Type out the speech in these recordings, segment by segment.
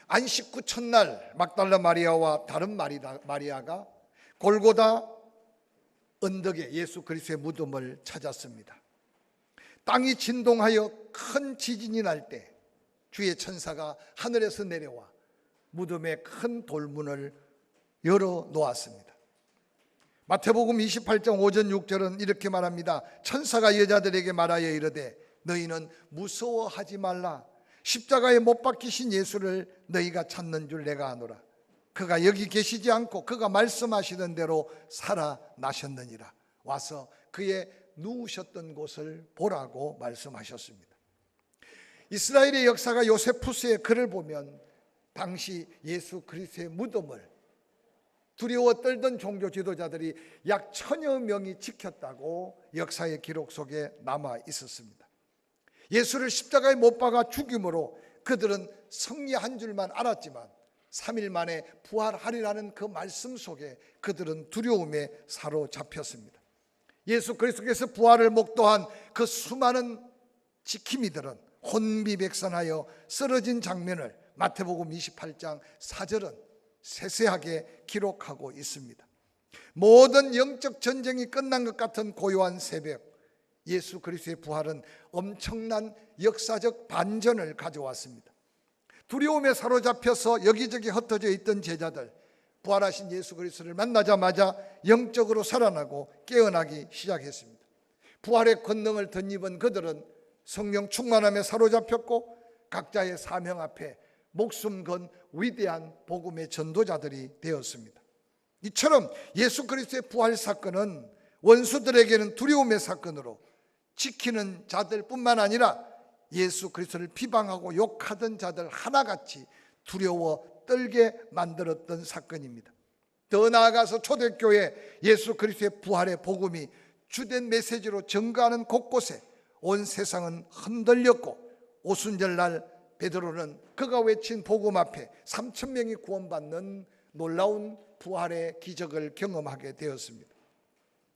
안식 후 첫날 막달라 마리아와 다른 마리아가 골고다 언덕에 예수 그리스도의 무덤을 찾았습니다. 땅이 진동하여 큰 지진이 날 때 주의 천사가 하늘에서 내려와 무덤의 큰 돌문을 열어 놓았습니다. 마태복음 28장 5절 6절은 이렇게 말합니다. 천사가 여자들에게 말하여 이르되 너희는 무서워하지 말라. 십자가에 못 박히신 예수를 너희가 찾는 줄 내가 아노라. 그가 여기 계시지 않고 그가 말씀하시던 대로 살아나셨느니라. 와서 그의 누우셨던 곳을 보라고 말씀하셨습니다. 이스라엘의 역사가 요세푸스의 글을 보면 당시 예수 그리스도의 무덤을 두려워 떨던 종교 지도자들이 약 1000여 명이 지켰다고 역사의 기록 속에 남아 있었습니다. 예수를 십자가에 못 박아 죽임으로 그들은 승리한 줄만 알았지만 3일 만에 부활하리라는 그 말씀 속에 그들은 두려움에 사로잡혔습니다. 예수 그리스도께서 부활을 목도한 그 수많은 지킴이들은 혼비백산하여 쓰러진 장면을 마태복음 28장 4절은 세세하게 기록하고 있습니다. 모든 영적 전쟁이 끝난 것 같은 고요한 새벽, 예수 그리스도의 부활은 엄청난 역사적 반전을 가져왔습니다. 두려움에 사로잡혀서 여기저기 흩어져 있던 제자들, 부활하신 예수 그리스도를 만나자마자 영적으로 살아나고 깨어나기 시작했습니다. 부활의 권능을 덧입은 그들은 성령 충만함에 사로잡혔고 각자의 사명 앞에 목숨 건 위대한 복음의 전도자들이 되었습니다. 이처럼 예수 그리스도의 부활 사건은 원수들에게는 두려움의 사건으로, 지키는 자들뿐만 아니라 예수 그리스도를 비방하고 욕하던 자들 하나같이 두려워 떨게 만들었던 사건입니다. 더 나아가서 초대교회 예수 그리스도의 부활의 복음이 주된 메시지로 전가하는 곳곳에 온 세상은 흔들렸고, 오순절날 베드로는 그가 외친 복음 앞에 3000명이 구원받는 놀라운 부활의 기적을 경험하게 되었습니다.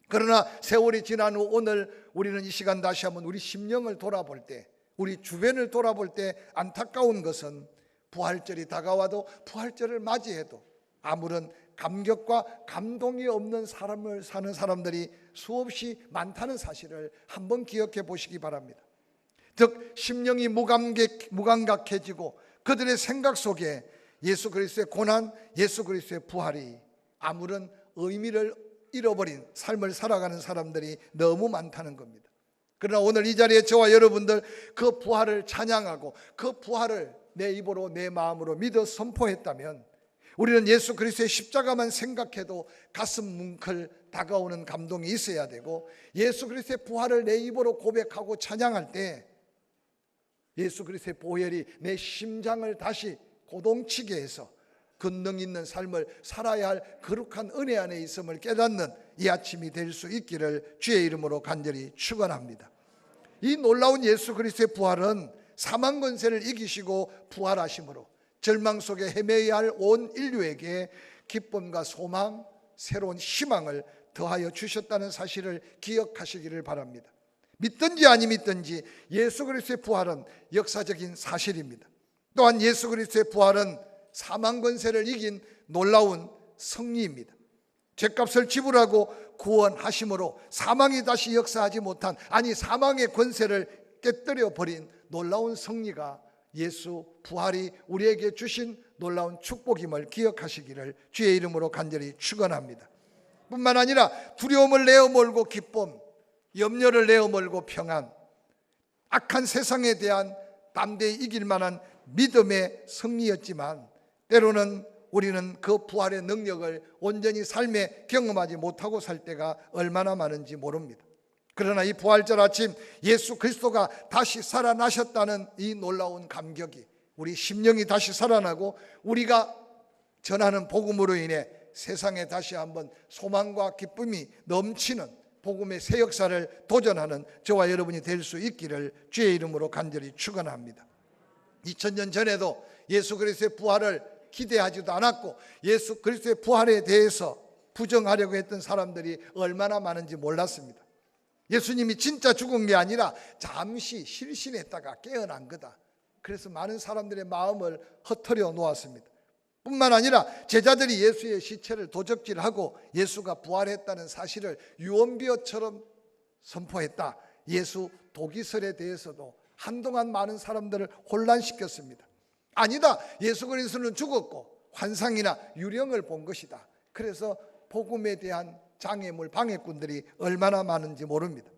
그러나 세월이 지난 후 오늘 우리는 이 시간 다시 한번 우리 심령을 돌아볼 때, 우리 주변을 돌아볼 때 안타까운 것은 부활절이 다가와도 부활절을 맞이해도 아무런 감격과 감동이 없는 삶을 사는 사람들이 수없이 많다는 사실을 한번 기억해 보시기 바랍니다. 즉 심령이 무감각해지고 그들의 생각 속에 예수 그리스도의 고난, 예수 그리스도의 부활이 아무런 의미를 잃어버린 삶을 살아가는 사람들이 너무 많다는 겁니다. 그러나 오늘 이 자리에 저와 여러분들 그 부활을 찬양하고 그 부활을 내 입으로 내 마음으로 믿어 선포했다면 우리는 예수 그리스도의 십자가만 생각해도 가슴 뭉클 다가오는 감동이 있어야 되고, 예수 그리스도의 부활을 내 입으로 고백하고 찬양할 때 예수 그리스도의 보혈이 내 심장을 다시 고동치게 해서 권능 있는 삶을 살아야 할 거룩한 은혜 안에 있음을 깨닫는 이 아침이 될 수 있기를 주의 이름으로 간절히 축원합니다. 이 놀라운 예수 그리스도의 부활은 사망 권세를 이기시고 부활하심으로 절망 속에 헤매야 할 온 인류에게 기쁨과 소망, 새로운 희망을 더하여 주셨다는 사실을 기억하시기를 바랍니다. 믿든지 아니 믿든지 예수 그리스도의 부활은 역사적인 사실입니다. 또한 예수 그리스도의 부활은 사망 권세를 이긴 놀라운 승리입니다. 죗값을 지불하고 구원하심으로 사망이 다시 역사하지 못한, 아니 사망의 권세를 깨뜨려 버린 놀라운 승리가 예수 부활이 우리에게 주신 놀라운 축복임을 기억하시기를 주의 이름으로 간절히 축원합니다. 뿐만 아니라 두려움을 내어몰고 기쁨, 염려를 내어몰고 평안, 악한 세상에 대한 담대히 이길 만한 믿음의 승리였지만 때로는 우리는 그 부활의 능력을 온전히 삶에 경험하지 못하고 살 때가 얼마나 많은지 모릅니다. 그러나 이 부활절 아침 예수 그리스도가 다시 살아나셨다는 이 놀라운 감격이 우리 심령이 다시 살아나고 우리가 전하는 복음으로 인해 세상에 다시 한번 소망과 기쁨이 넘치는 복음의 새 역사를 도전하는 저와 여러분이 될 수 있기를 주의 이름으로 간절히 축원합니다. 2000년 전에도 예수 그리스도의 부활을 기대하지도 않았고 예수 그리스도의 부활에 대해서 부정하려고 했던 사람들이 얼마나 많은지 몰랐습니다. 예수님이 진짜 죽은 게 아니라 잠시 실신했다가 깨어난 거다. 그래서 많은 사람들의 마음을 흩어려 놓았습니다. 뿐만 아니라 제자들이 예수의 시체를 도적질하고 예수가 부활했다는 사실을 유언비어처럼 선포했다. 예수 도기설에 대해서도 한동안 많은 사람들을 혼란시켰습니다. 아니다, 예수 그리스도는 죽었고 환상이나 유령을 본 것이다. 그래서 복음에 대한 장애물, 방해꾼들이 얼마나 많은지 모릅니다.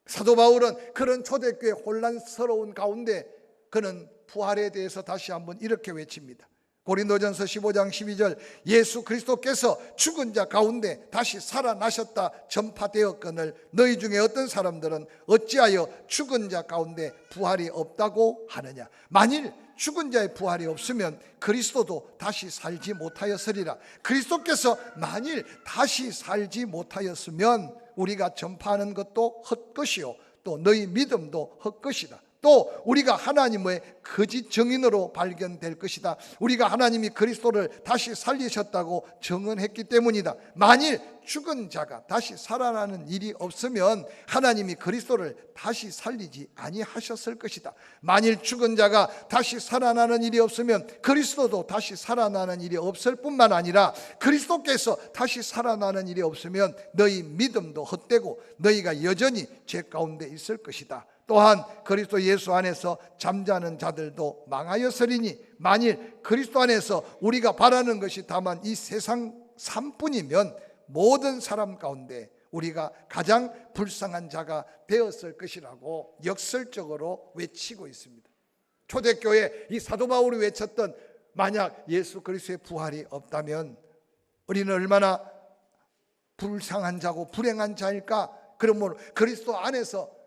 사도 바울은 그런 초대교회 혼란스러운 가운데 그는 부활에 대해서 다시 한번 이렇게 외칩니다. 고린도전서 15장 12절, 예수 그리스도께서 죽은 자 가운데 다시 살아나셨다 전파되었거늘 너희 중에 어떤 사람들은 어찌하여 죽은 자 가운데 부활이 없다고 하느냐. 만일 죽은 자의 부활이 없으면 그리스도도 다시 살지 못하였으리라. 그리스도께서 만일 다시 살지 못하였으면 우리가 전파하는 것도 헛것이요 또 너희 믿음도 헛것이다. 또 우리가 하나님의 거짓 증인으로 발견될 것이다. 우리가 하나님이 그리스도를 다시 살리셨다고 증언했기 때문이다. 만일 죽은 자가 다시 살아나는 일이 없으면 하나님이 그리스도를 다시 살리지 아니하셨을 것이다. 만일 죽은 자가 다시 살아나는 일이 없으면 그리스도도 다시 살아나는 일이 없을 뿐만 아니라 그리스도께서 다시 살아나는 일이 없으면 너희 믿음도 헛되고 너희가 여전히 죄 가운데 있을 것이다. 또한 그리스도 예수 안에서 잠자는 자들도 망하였으리니 만일 그리스도 안에서 우리가 바라는 것이 다만 이 세상 삶뿐이면 모든 사람 가운데 우리가 가장 불쌍한 자가 되었을 것이라고 역설적으로 외치고 있습니다. 초대교회 이 사도 바울이 외쳤던 만약 예수 그리스도의 부활이 없다면 우리는 얼마나 불쌍한 자고 불행한 자일까? 그러므로 그리스도 안에서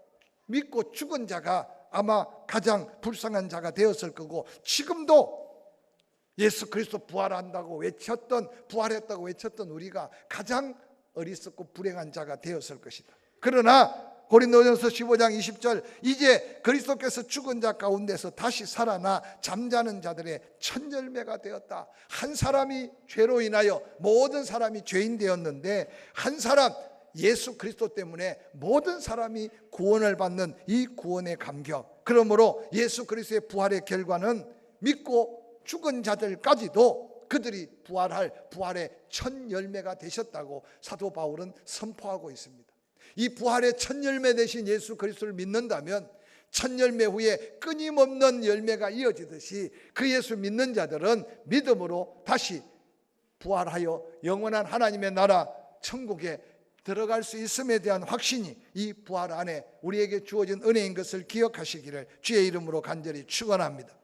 믿고 죽은 자가 아마 가장 불쌍한 자가 되었을 거고 지금도 예수 그리스도 부활한다고 외쳤던 부활했다고 외쳤던 우리가 가장 어리석고 불행한 자가 되었을 것이다. 그러나 고린도전서 15장 20절 이제 그리스도께서 죽은 자 가운데서 다시 살아나 잠자는 자들의 첫 열매가 되었다. 한 사람이 죄로 인하여 모든 사람이 죄인 되었는데 한 사람 예수 그리스도 때문에 모든 사람이 구원을 받는 이 구원의 감격. 그러므로 예수 그리스도의 부활의 결과는 믿고 죽은 자들까지도 그들이 부활할 부활의 첫 열매가 되셨다고 사도 바울은 선포하고 있습니다. 이 부활의 첫 열매 되신 예수 그리스도를 믿는다면 첫 열매 후에 끊임없는 열매가 이어지듯이 그 예수 믿는 자들은 믿음으로 다시 부활하여 영원한 하나님의 나라 천국에 들어갈 수 있음에 대한 확신이 이 부활 안에 우리에게 주어진 은혜인 것을 기억하시기를 주의 이름으로 간절히 축원합니다.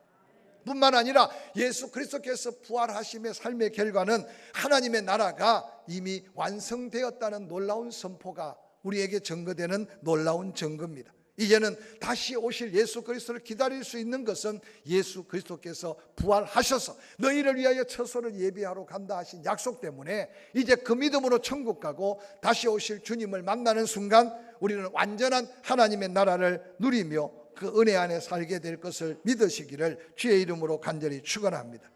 뿐만 아니라 예수 그리스도께서 부활하심의 삶의 결과는 하나님의 나라가 이미 완성되었다는 놀라운 선포가 우리에게 증거되는 놀라운 증거입니다. 이제는 다시 오실 예수 그리스도를 기다릴 수 있는 것은 예수 그리스도께서 부활하셔서 너희를 위하여 처소를 예비하러 간다 하신 약속 때문에 이제 그 믿음으로 천국 가고 다시 오실 주님을 만나는 순간 우리는 완전한 하나님의 나라를 누리며 그 은혜 안에 살게 될 것을 믿으시기를 주의 이름으로 간절히 축원합니다.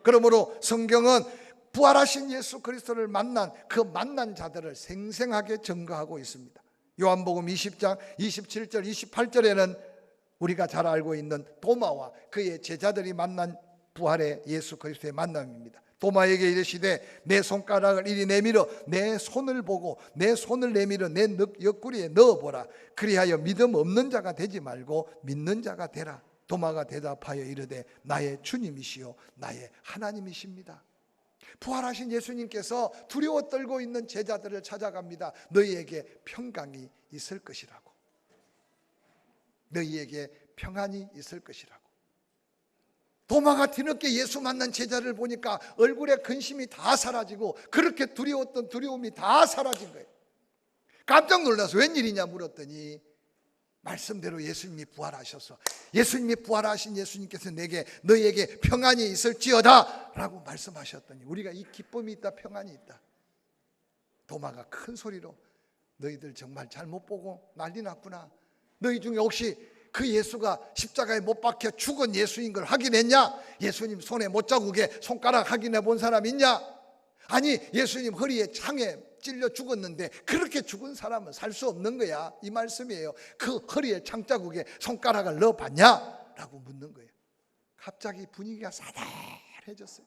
그러므로 성경은 부활하신 예수 그리스도를 만난 그 만난 자들을 생생하게 증거하고 있습니다. 요한복음 20장 27절 28절에는 우리가 잘 알고 있는 도마와 그의 제자들이 만난 부활의 예수 그리스도의 만남입니다. 도마에게 이르시되 내 손가락을 이리 내밀어 내 손을 보고 내 손을 내밀어 내 옆구리에 넣어보라. 그리하여 믿음 없는 자가 되지 말고 믿는 자가 되라. 도마가 대답하여 이르되 나의 주님이시요 나의 하나님이십니다. 부활하신 예수님께서 두려워 떨고 있는 제자들을 찾아갑니다. 너희에게 평강이 있을 것이라고. 너희에게 평안이 있을 것이라고. 도마가 뒤늦게 예수 만난 제자를 보니까 얼굴에 근심이 다 사라지고 그렇게 두려웠던 두려움이 다 사라진 거예요. 깜짝 놀라서 웬일이냐 물었더니 말씀대로 예수님이 부활하셔서 예수님이 부활하신 예수님께서 내게 너희에게 평안이 있을지어다 라고 말씀하셨더니 우리가 이 기쁨이 있다 평안이 있다. 도마가 큰 소리로 너희들 정말 잘못 보고 난리 났구나. 너희 중에 혹시 그 예수가 십자가에 못 박혀 죽은 예수인 걸 확인했냐? 예수님 손에 못자국에 손가락 확인해 본 사람 있냐? 아니 예수님 허리에 창에 찔려 죽었는데 그렇게 죽은 사람은 살 수 없는 거야 이 말씀이에요. 그 허리에 창자국에 손가락을 넣어봤냐? 라고 묻는 거예요. 갑자기 분위기가 사달해졌어요.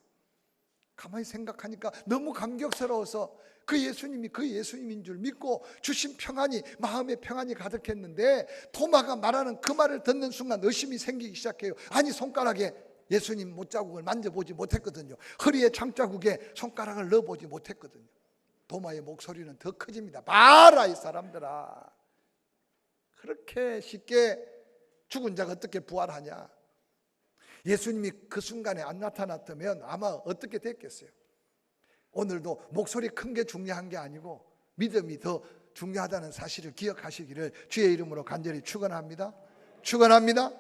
가만히 생각하니까 너무 감격스러워서 그 예수님이 그 예수님인 줄 믿고 주신 평안이, 마음의 평안이 가득했는데, 토마가 말하는 그 말을 듣는 순간 의심이 생기기 시작해요. 아니, 손가락에 예수님 못자국을 만져보지 못했거든요. 허리에 창자국에 손가락을 넣어보지 못했거든요. 도마의 목소리는 더 커집니다. 봐라 이 사람들아, 그렇게 쉽게 죽은 자가 어떻게 부활하냐. 예수님이 그 순간에 안 나타났다면 아마 어떻게 됐겠어요? 오늘도 목소리 큰 게 중요한 게 아니고 믿음이 더 중요하다는 사실을 기억하시기를 주의 이름으로 간절히 축원합니다. 축원합니다.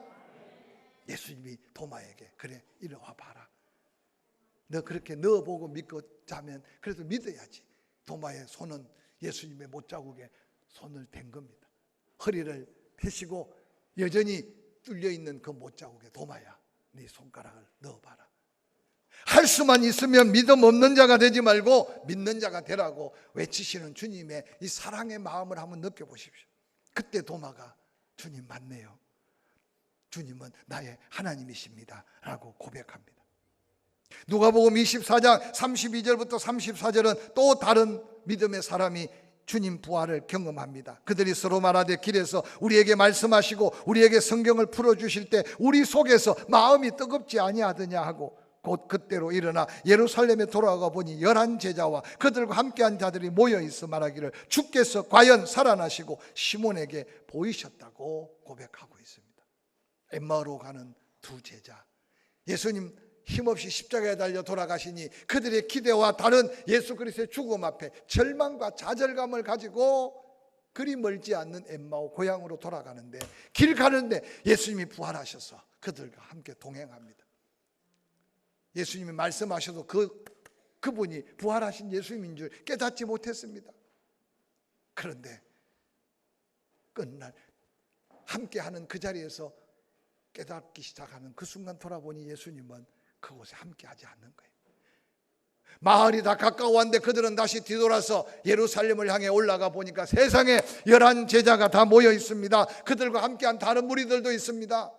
예수님이 도마에게 그래 이리 와봐라, 너 그렇게 넣어보고 믿고 자면 그래도 믿어야지. 도마의 손은 예수님의 못자국에 손을 댄 겁니다. 허리를 펴시고 여전히 뚫려있는 그 못자국에 도마야 네 손가락을 넣어봐라. 할 수만 있으면 믿음 없는 자가 되지 말고 믿는 자가 되라고 외치시는 주님의 이 사랑의 마음을 한번 느껴보십시오. 그때 도마가 주님 맞네요, 주님은 나의 하나님이십니다 라고 고백합니다. 누가복음 24장 32절부터 34절은 또 다른 믿음의 사람이 주님 부활을 경험합니다. 그들이 서로 말하되 길에서 우리에게 말씀하시고 우리에게 성경을 풀어주실 때 우리 속에서 마음이 뜨겁지 아니하더냐 하고 곧 그때로 일어나 예루살렘에 돌아가 보니 11 제자와 그들과 함께한 자들이 모여있어 말하기를 주께서 과연 살아나시고 시몬에게 보이셨다고 고백하고 있습니다. 엠마오로 가는 두 제자, 예수님 힘없이 십자가에 달려 돌아가시니 그들의 기대와 다른 예수 그리스도의 죽음 앞에 절망과 좌절감을 가지고 그리 멀지 않는 엠마오 고향으로 돌아가는데, 길 가는데 예수님이 부활하셔서 그들과 함께 동행합니다. 예수님이 말씀하셔도 그분이 부활하신 예수님인 줄 깨닫지 못했습니다. 그런데 끝날 함께하는 그 자리에서 깨닫기 시작하는 그 순간 돌아보니 예수님은 그곳에 함께하지 않는 거예요. 마을이 다 가까웠는데 그들은 다시 뒤돌아서 예루살렘을 향해 올라가 보니까 세상에 11 제자가 다 모여 있습니다. 그들과 함께한 다른 무리들도 있습니다.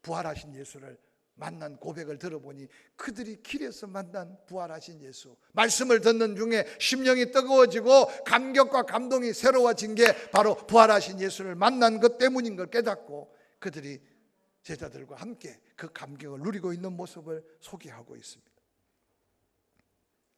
부활하신 예수를 만난 고백을 들어보니 그들이 길에서 만난 부활하신 예수, 말씀을 듣는 중에 심령이 뜨거워지고 감격과 감동이 새로워진 게 바로 부활하신 예수를 만난 것 때문인 걸 깨닫고 그들이 제자들과 함께 그 감격을 누리고 있는 모습을 소개하고 있습니다.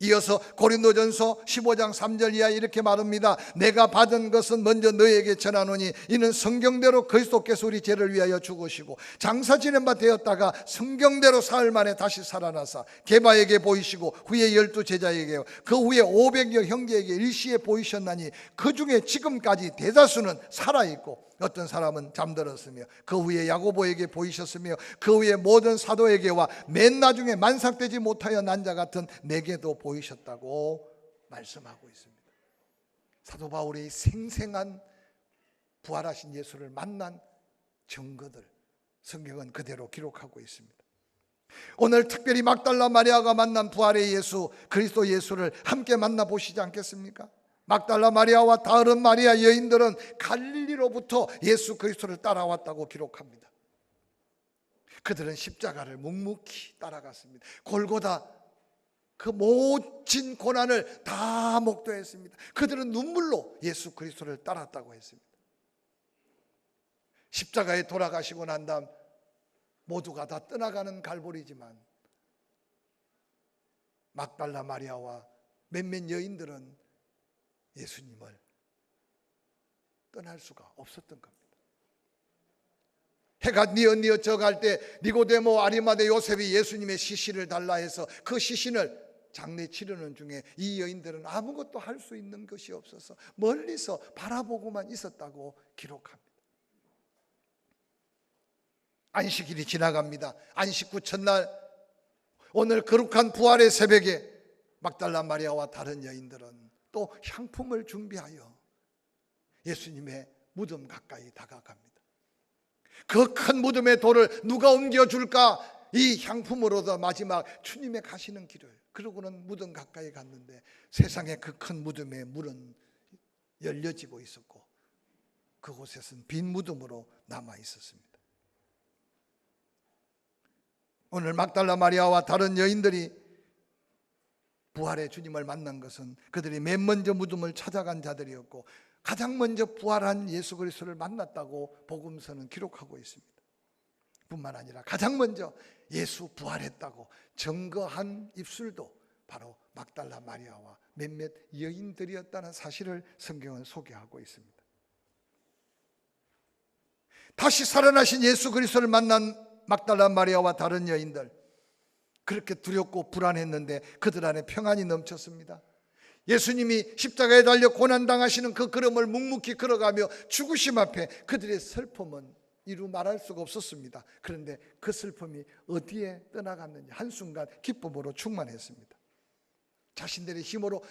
이어서 고린도전서 15장 3절 이하에 이렇게 말합니다. 내가 받은 것은 먼저 너에게 전하노니 이는 성경대로 그리스도께서 우리 죄를 위하여 죽으시고 장사 지낸 바 되었다가 성경대로 사흘 만에 다시 살아나사 게바에게 보이시고 후에 12 제자에게요 그 후에 500여 형제에게 일시에 보이셨나니 그 중에 지금까지 대다수는 살아있고 어떤 사람은 잠들었으며 그 후에 야고보에게 보이셨으며 그 후에 모든 사도에게와 맨 나중에 만삭되지 못하여 난 자 같은 내게도 보이셨다고 말씀하고 있습니다. 사도 바울의 생생한 부활하신 예수를 만난 증거들 성경은 그대로 기록하고 있습니다. 오늘 특별히 막달라 마리아가 만난 부활의 예수, 그리스도 예수를 함께 만나보시지 않겠습니까? 막달라 마리아와 다른 마리아 여인들은 갈릴리로부터 예수 그리스도를 따라왔다고 기록합니다. 그들은 십자가를 묵묵히 따라갔습니다. 골고다 그 모진 고난을 다 목도했습니다. 그들은 눈물로 예수 그리스도를 따랐다고 했습니다. 십자가에 돌아가시고 난 다음 모두가 다 떠나가는 갈보리지만 막달라 마리아와 몇몇 여인들은 예수님을 떠날 수가 없었던 겁니다. 해가 뉘어 져 갈 때 니고데모 아리마대 요셉이 예수님의 시신을 달라 해서 그 시신을 장례 치르는 중에 이 여인들은 아무것도 할 수 있는 것이 없어서 멀리서 바라보고만 있었다고 기록합니다. 안식일이 지나갑니다. 안식 후 첫날 오늘 거룩한 부활의 새벽에 막달라 마리아와 다른 여인들은 또 향품을 준비하여 예수님의 무덤 가까이 다가갑니다. 그 큰 무덤의 돌을 누가 옮겨줄까? 이 향품으로도 마지막 주님의 가시는 길을. 그러고는 무덤 가까이 갔는데 세상에 그 큰 무덤의 문은 열려지고 있었고 그곳에서는 빈 무덤으로 남아 있었습니다. 오늘 막달라 마리아와 다른 여인들이 부활의 주님을 만난 것은 그들이 맨 먼저 무덤을 찾아간 자들이었고 가장 먼저 부활한 예수 그리스도를 만났다고 복음서는 기록하고 있습니다. 뿐만 아니라 가장 먼저 예수 부활했다고 증거한 입술도 바로 막달라 마리아와 몇몇 여인들이었다는 사실을 성경은 소개하고 있습니다. 다시 살아나신 예수 그리스도를 만난 막달라 마리아와 다른 여인들, 그렇게 두렵고 불안했는데 그들 안에 평안이 넘쳤습니다. 예수님이 십자가에 달려 고난당하시는 그 걸음을 묵묵히 걸어가며 죽으심 앞에 그들의 슬픔은 이루 말할 수가 없었습니다. 그런데 그 슬픔이 어디에 떠나갔느냐, 한순간 기쁨으로 충만했습니다. 자신들의 힘으로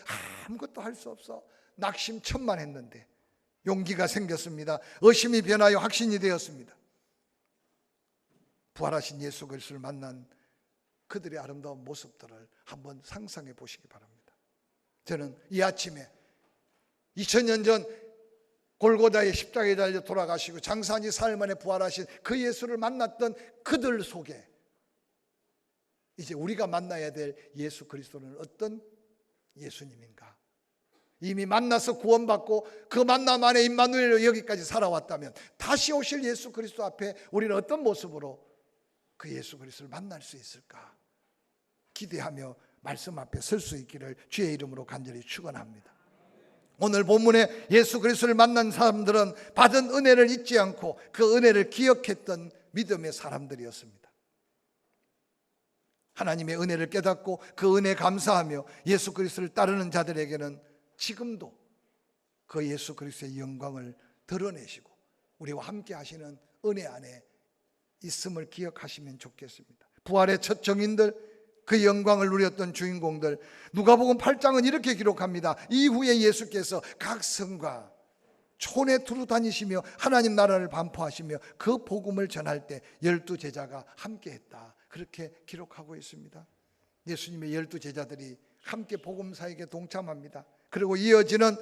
아무것도 할 수 없어 낙심천만했는데 용기가 생겼습니다. 의심이 변하여 확신이 되었습니다. 부활하신 예수 그리스도를 만난 그들의 아름다운 모습들을 한번 상상해 보시기 바랍니다. 저는 이 아침에 2000년 전 골고다의 십자가에 달려 돌아가시고 장사한 지 사흘 만에 부활하신 그 예수를 만났던 그들 속에 이제 우리가 만나야 될 예수 그리스도는 어떤 예수님인가? 이미 만나서 구원받고 그 만남 안에 임마누엘로 여기까지 살아왔다면 다시 오실 예수 그리스도 앞에 우리는 어떤 모습으로 그 예수 그리스도를 만날 수 있을까? 기대하며 말씀 앞에 설 수 있기를 주의 이름으로 간절히 축원합니다. 오늘 본문에 예수 그리스도를 만난 사람들은 받은 은혜를 잊지 않고 그 은혜를 기억했던 믿음의 사람들이었습니다. 하나님의 은혜를 깨닫고 그 은혜에 감사하며 예수 그리스도를 따르는 자들에게는 지금도 그 예수 그리스도의 영광을 드러내시고 우리와 함께 하시는 은혜 안에 있음을 기억하시면 좋겠습니다. 부활의 첫 정인들, 그 영광을 누렸던 주인공들, 누가복음 8장은 이렇게 기록합니다. 이후에 예수께서 각 성과 촌에 두루 다니시며 하나님 나라를 반포하시며 그 복음을 전할 때 12제자가 함께했다, 그렇게 기록하고 있습니다. 예수님의 12제자들이 함께 복음사에게 동참합니다. 그리고 이어지는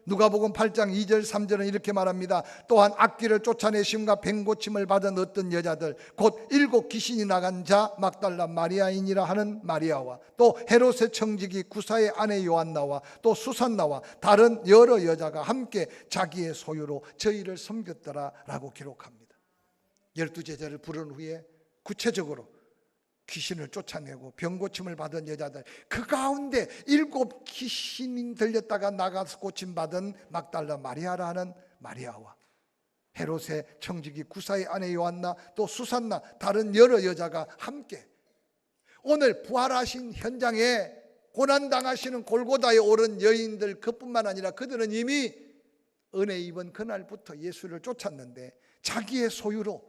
누가복음 8장 2절 3절은 이렇게 말합니다. 또한 악귀를 쫓아내심과 뱅고침을 받은 어떤 여자들, 곧 7 귀신이 나간 자 막달라 마리아인이라 하는 마리아와 또 헤롯의 청지기 구사의 아내 요한나와 또 수산나와 다른 여러 여자가 함께 자기의 소유로 저희를 섬겼더라 라고 기록합니다. 12제자를 부른 후에 구체적으로 귀신을 쫓아내고 병고침을 받은 여자들, 그 가운데 7 귀신이 들렸다가 나가서 고침받은 막달라 마리아라는 마리아와 헤롯의 청지기 구사의 아내 요한나 또 수산나 다른 여러 여자가 함께 오늘 부활하신 현장에 고난당하시는 골고다에 오른 여인들, 그뿐만 아니라 그들은 이미 은혜 입은 그날부터 예수를 쫓았는데 자기의 소유로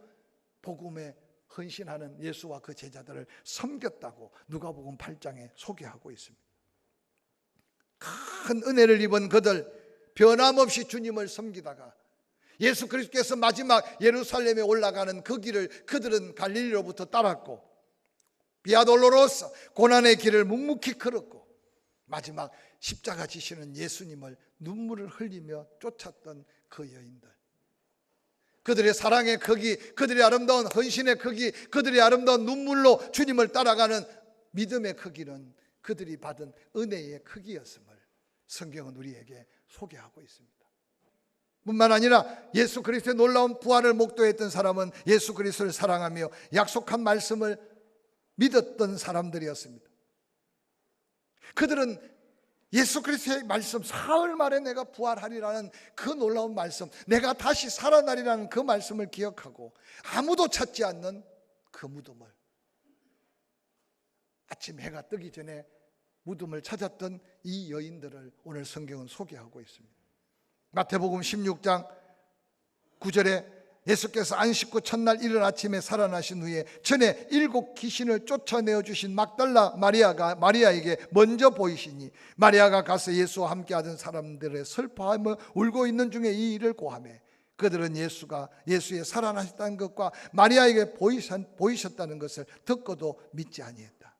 복음에 헌신하는 예수와 그 제자들을 섬겼다고 누가복음 8장에 소개하고 있습니다. 큰 은혜를 입은 그들, 변함없이 주님을 섬기다가 예수 그리스도께서 마지막 예루살렘에 올라가는 그 길을 그들은 갈릴리로부터 따랐고 비아돌로로서 고난의 길을 묵묵히 걸었고 마지막 십자가 지시는 예수님을 눈물을 흘리며 쫓았던 그 여인들, 그들의 사랑의 크기, 그들의 아름다운 헌신의 크기, 그들의 아름다운 눈물로 주님을 따라가는 믿음의 크기는 그들이 받은 은혜의 크기였음을 성경은 우리에게 소개하고 있습니다. 뿐만 아니라 예수 그리스도의 놀라운 부활을 목도했던 사람은 예수 그리스도를 사랑하며 약속한 말씀을 믿었던 사람들이었습니다. 그들은 예수 그리스도의 말씀, 사흘 만에 내가 부활하리라는 그 놀라운 말씀, 내가 다시 살아나리라는 그 말씀을 기억하고 아무도 찾지 않는 그 무덤을, 아침 해가 뜨기 전에 무덤을 찾았던 이 여인들을 오늘 성경은 소개하고 있습니다. 마태복음 16장 9절에 예수께서 안식 후 첫날 이른 아침에 살아나신 후에 전에 7 귀신을 쫓아내어 주신 막달라 마리아에게 먼저 보이시니 마리아가 가서 예수와 함께 하던 사람들의 슬퍼하며 울고 있는 중에 이 일을 고하매 그들은 예수의 살아나셨다는 것과 마리아에게 보이셨다는 것을 듣고도 믿지 아니했다.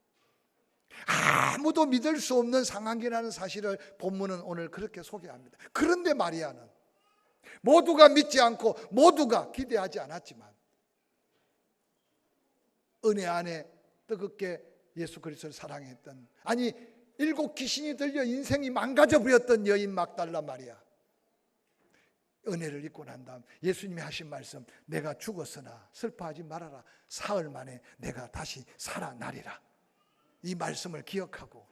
아무도 믿을 수 없는 상황이라는 사실을 본문은 오늘 그렇게 소개합니다. 그런데 마리아는 모두가 믿지 않고 모두가 기대하지 않았지만 은혜 안에 뜨겁게 예수 그리스도를 사랑했던, 아니 7 귀신이 들려 인생이 망가져 버렸던 여인 막달라 마리아, 은혜를 입고 난 다음 예수님이 하신 말씀, 내가 죽었으나 슬퍼하지 말아라, 사흘 만에 내가 다시 살아나리라. 이 말씀을 기억하고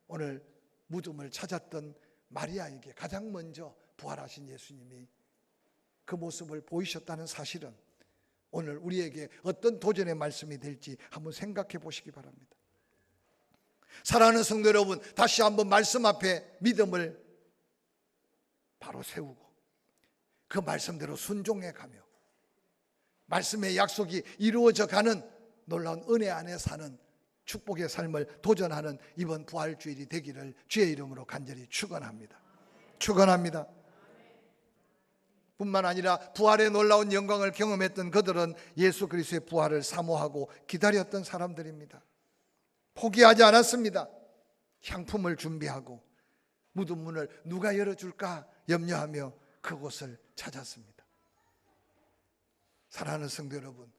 오늘 무덤을 찾았던 마리아에게 가장 먼저 부활하신 예수님이 그 모습을 보이셨다는 사실은 오늘 우리에게 어떤 도전의 말씀이 될지 한번 생각해 보시기 바랍니다. 사랑하는 성도 여러분, 다시 한번 말씀 앞에 믿음을 바로 세우고 그 말씀대로 순종해 가며 말씀의 약속이 이루어져 가는 놀라운 은혜 안에 사는 축복의 삶을 도전하는 이번 부활주일이 되기를 주의 이름으로 간절히 축원합니다. 축원합니다. 뿐만 아니라 부활의 놀라운 영광을 경험했던 그들은 예수 그리스도의 부활을 사모하고 기다렸던 사람들입니다. 포기하지 않았습니다. 향품을 준비하고 무덤 문을 누가 열어줄까 염려하며 그곳을 찾았습니다. 사랑하는 성도 여러분,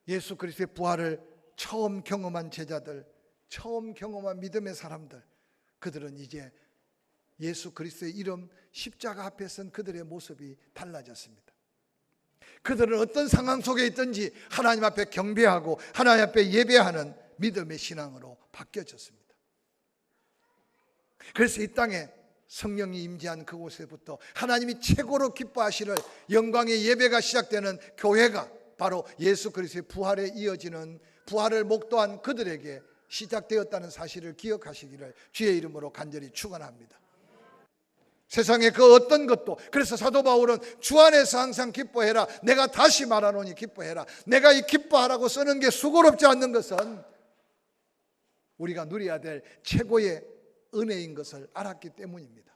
예수 그리스도의 부활을 처음 경험한 제자들, 처음 경험한 믿음의 사람들, 그들은 이제 예수 그리스도의 이름 십자가 앞에 선 그들의 모습이 달라졌습니다. 그들은 어떤 상황 속에 있든지 하나님 앞에 경배하고 하나님 앞에 예배하는 믿음의 신앙으로 바뀌어졌습니다. 그래서 이 땅에 성령이 임재한 그곳에부터 하나님이 최고로 기뻐하시는 영광의 예배가 시작되는 교회가 바로 예수 그리스도의 부활에 이어지는, 부활을 목도한 그들에게 시작되었다는 사실을 기억하시기를 주의 이름으로 간절히 축원합니다. 세상의 그 어떤 것도, 그래서 사도 바울은 주 안에서 항상 기뻐해라, 내가 다시 말하노니 기뻐해라. 내가 이 기뻐하라고 쓰는 게 수고롭지 않는 것은 우리가 누려야 될 최고의 은혜인 것을 알았기 때문입니다.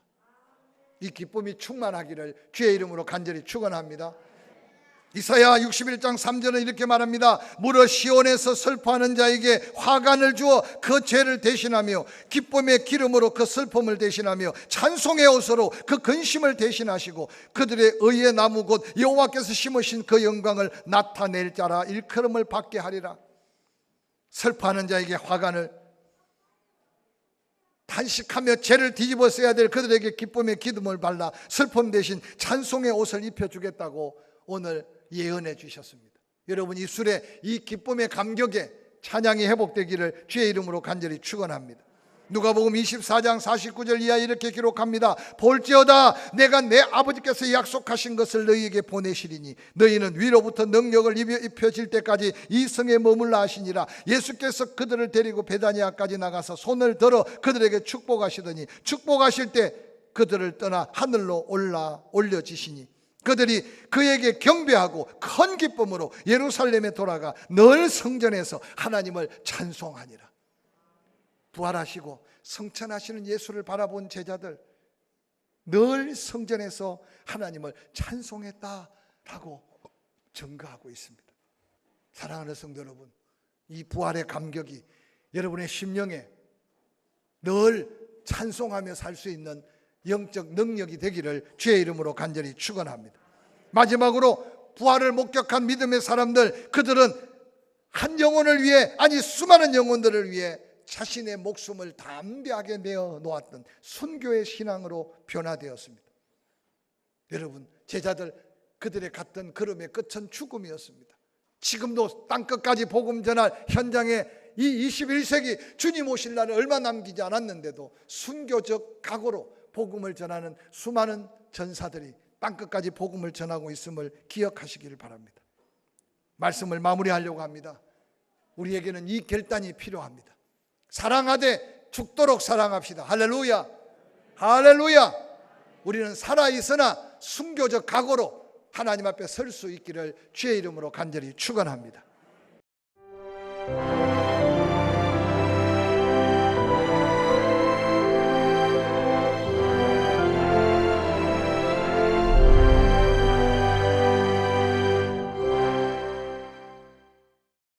이 기쁨이 충만하기를 주의 이름으로 간절히 축원합니다. 이사야 61장 3절은 이렇게 말합니다. 무릇 시온에서 슬퍼하는 자에게 화관을 주어 그 죄를 대신하며 기쁨의 기름으로 그 슬픔을 대신하며 찬송의 옷으로 그 근심을 대신하시고 그들의 의의 나무 곧 여호와께서 심으신 그 영광을 나타낼 자라 일컬음을 받게 하리라. 슬퍼하는 자에게 화관을, 탄식하며 죄를 뒤집어 써야 될 그들에게 기쁨의 기름을 발라 슬픔 대신 찬송의 옷을 입혀주겠다고 오늘 예언해 주셨습니다. 여러분, 이 술에 이 기쁨의 감격에 찬양이 회복되기를 주의 이름으로 간절히 축원합니다. 누가복음 24장 49절 이하 이렇게 기록합니다. 볼지어다 내가 내 아버지께서 약속하신 것을 너희에게 보내시리니 너희는 위로부터 능력을 입혀질 때까지 이 성에 머물라 하시니라. 예수께서 그들을 데리고 베다니아까지 나가서 손을 들어 그들에게 축복하시더니 축복하실 때 그들을 떠나 하늘로 올려지시니 그들이 그에게 경배하고 큰 기쁨으로 예루살렘에 돌아가 늘 성전에서 하나님을 찬송하니라. 부활하시고 성천하시는 예수를 바라본 제자들, 늘 성전에서 하나님을 찬송했다라고 증거하고 있습니다. 사랑하는 성도 여러분, 이 부활의 감격이 여러분의 심령에 늘 찬송하며 살 수 있는 영적 능력이 되기를 주의 이름으로 간절히 축원합니다. 마지막으로 부활을 목격한 믿음의 사람들, 그들은 한 영혼을 위해, 아니 수많은 영혼들을 위해 자신의 목숨을 담대하게 내어 놓았던 순교의 신앙으로 변화되었습니다. 여러분, 제자들 그들의 갔던 걸음의 끝은 죽음이었습니다. 지금도 땅끝까지 복음 전할 현장에 이 21세기 주님 오실 날은 얼마 남기지 않았는데도 순교적 각오로 복음을 전하는 수많은 전사들이 땅끝까지 복음을 전하고 있음을 기억하시기를 바랍니다. 말씀을 마무리하려고 합니다. 우리에게는 이 결단이 필요합니다. 사랑하되 죽도록 사랑합시다. 할렐루야, 할렐루야. 우리는 살아있으나 순교적 각오로 하나님 앞에 설 수 있기를 주의 이름으로 간절히 축원합니다.